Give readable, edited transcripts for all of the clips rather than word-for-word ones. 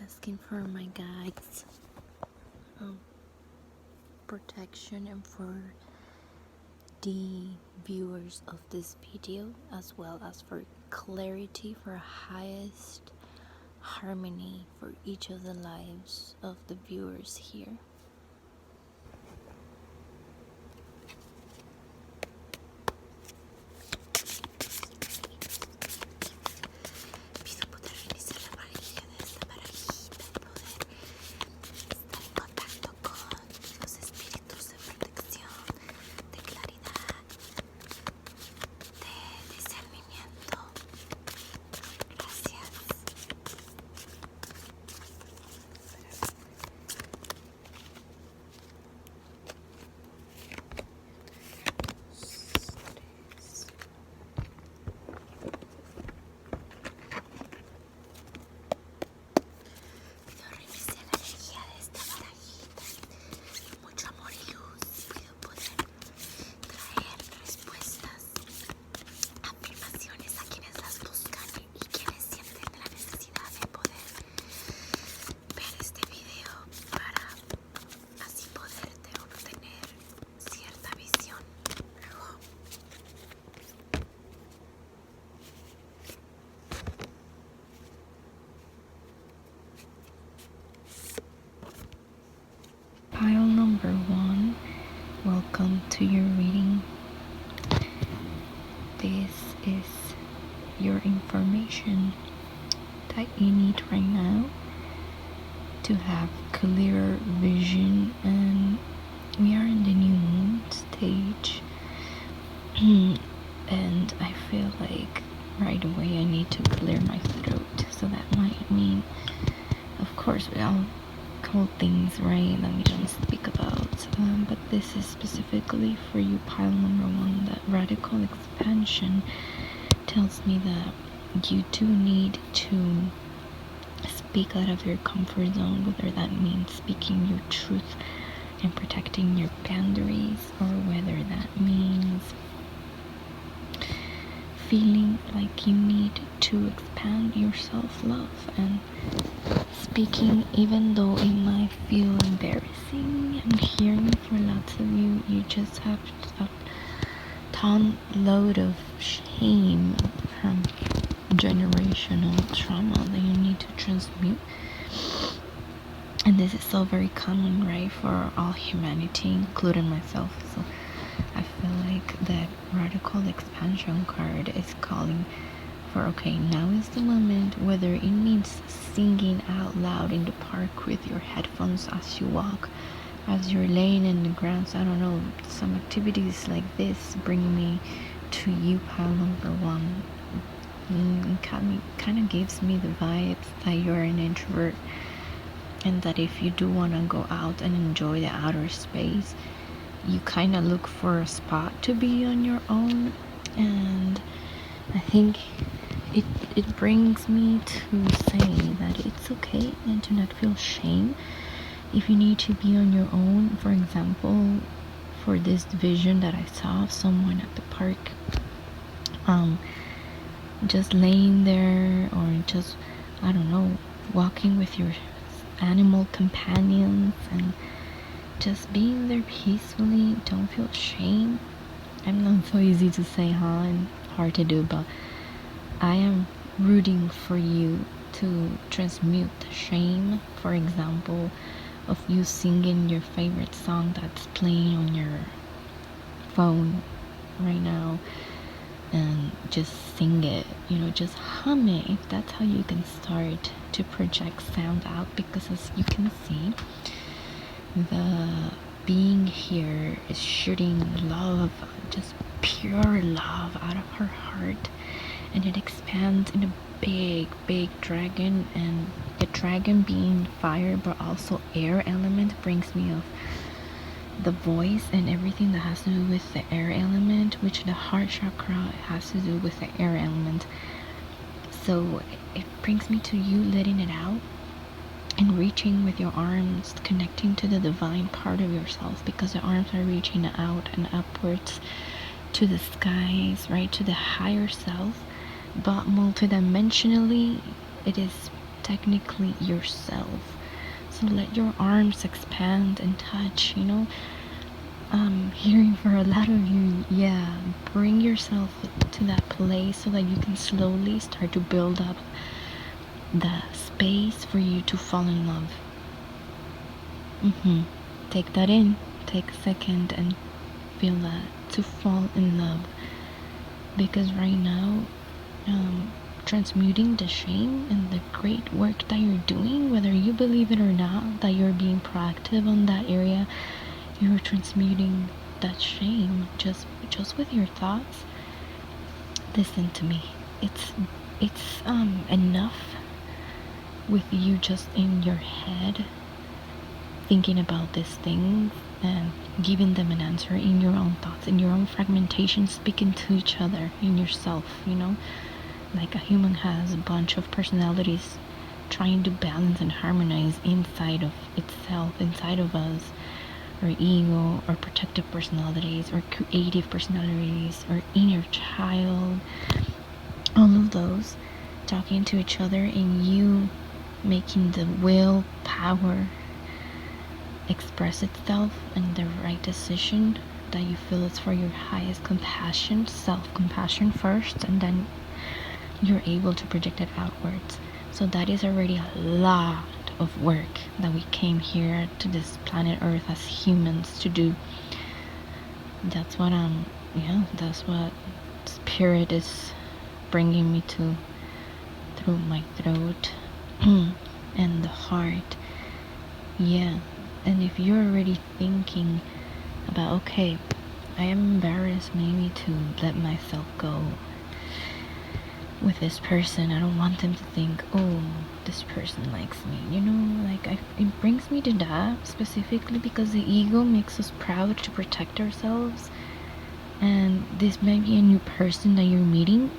asking for my guides, protection, and for the viewers of this video, as well as for clarity, for highest harmony for each of the lives of the viewers here. Pile number 1, welcome to your reading. This is your information that you need right now to have clearer vision, and we are in the new moon stage and I feel like right away I need to clear my throat, so that might mean, of course, we all cold things, right, that we don't speak about, but this is specifically for you, pile number 1. That radical expansion tells me that you do need to speak out of your comfort zone, whether that means speaking your truth and protecting your boundaries, or whether that means feeling like you need to expand your self-love and speaking even though it might feel embarrassing. I'm hearing for lots of you, you just have a ton load of shame from generational trauma that you need to transmute. And this is so very common, right, for all humanity, including myself. So I feel like that radical expansion card is calling for, okay, now is the moment, whether it means singing out loud in the park with your headphones as you walk, as you're laying in the ground. So I don't know, some activities like this bring me to you, pile number 1. Kind of gives me the vibes that you're an introvert, and that if you do want to go out and enjoy the outer space, you kind of look for a spot to be on your own. And I think it brings me to say that it's okay and to not feel shame if you need to be on your own. For example, for this vision that I saw of someone at the park, just laying there, or just, I don't know, walking with your animal companions and just being there peacefully. Don't feel shame. I know it's so easy to say, and hard to do, but I am rooting for you to transmute the shame, for example, of you singing your favorite song that's playing on your phone right now, and just sing it, just hum it, if that's how you can start to project sound out. Because as you can see, the being here is shooting love, just pure love out of her heart, and it expands in a big dragon. And the dragon being fire but also air element brings me of the voice and everything that has to do with the air element, which the heart chakra has to do with the air element. So it brings me to you letting it out and reaching with your arms, connecting to the divine part of yourself, because the arms are reaching out and upwards to the skies, right, to the higher self. But multidimensionally, it is technically yourself. So let your arms expand and touch, I'm hearing for a lot of you, bring yourself to that place so that you can slowly start to build up the space for you to fall in love. Take that in. Take a second and feel that, to fall in love. Because right now, transmuting the shame and the great work that you're doing, whether you believe it or not, that you're being proactive on that area, you're transmuting that shame just with your thoughts. Listen to me. It's enough with you just in your head thinking about these things and giving them an answer in your own thoughts, in your own fragmentation, speaking to each other, in yourself, like a human has a bunch of personalities trying to balance and harmonize inside of itself, inside of us, or ego, or protective personalities, or creative personalities, or inner child, all of those talking to each other, and you making the willpower express itself in the right decision that you feel is for your highest compassion, self-compassion first, and then you're able to project it outwards. So that is already a lot of work that we came here to this planet Earth as humans to do. That's what that's what spirit is bringing me to through my throat and the heart. And if you're already thinking about, okay, I am embarrassed maybe to let myself go with this person, I don't want them to think, oh, this person likes me, it brings me to that specifically because the ego makes us proud to protect ourselves, and this might be a new person that you're meeting.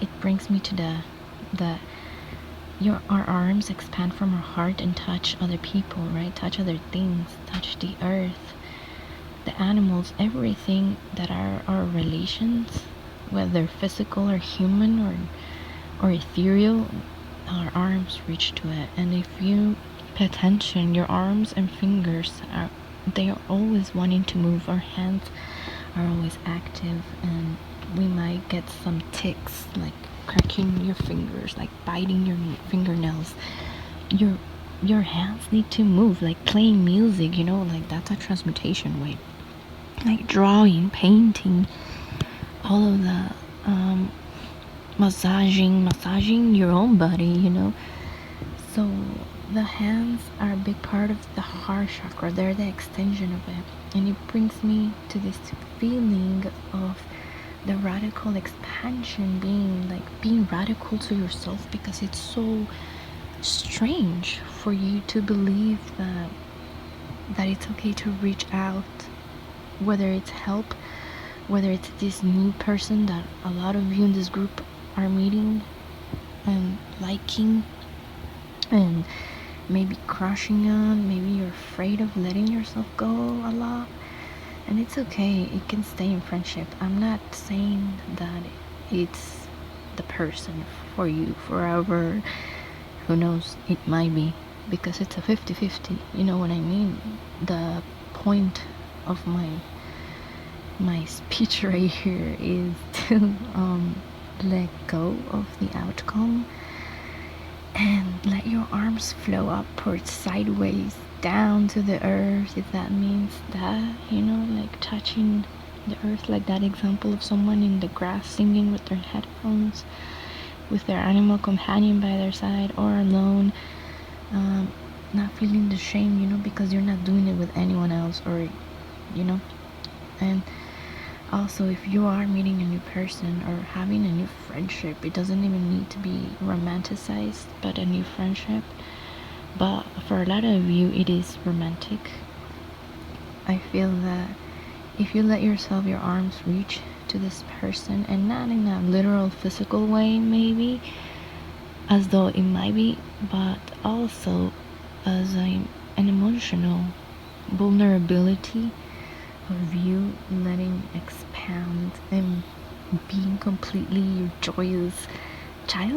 It brings me to that our arms expand from our heart and touch other people, right? Touch other things, touch the earth, the animals, everything that are our relations, whether physical or human or ethereal. Our arms reach to it, and if you pay attention, your arms and fingers are always wanting to move. Our hands are always active, and we might get some tics, like cracking your fingers, like biting your fingernails. Your hands need to move, like playing music, like that's a transmutation way, like drawing, painting, all of the massaging your own body, so the hands are a big part of the heart chakra. They're the extension of it, and it brings me to this feeling of the radical expansion, being radical to yourself, because it's so strange for you to believe that it's okay to reach out, whether it's help, whether it's this new person that a lot of you in this group are meeting and liking and maybe crushing on. Maybe you're afraid of letting yourself go a lot. And it's okay, it can stay in friendship. I'm not saying that it's the person for you forever. Who knows, it might be, because it's a 50-50, you know what I mean? The point of my speech right here is to let go of the outcome and let your arms flow upwards, sideways, down to the earth, if that means that, like touching the earth, like that example of someone in the grass singing with their headphones, with their animal companion by their side, or alone, not feeling the shame, because you're not doing it with anyone else, or and also, if you are meeting a new person or having a new friendship, it doesn't even need to be romanticized, but a new friendship. But for a lot of you, it is romantic. I feel that if you let yourself, your arms reach to this person, and not in a literal physical way, maybe, as though it might be, but also as an emotional vulnerability of you letting expand and being completely your joyous child.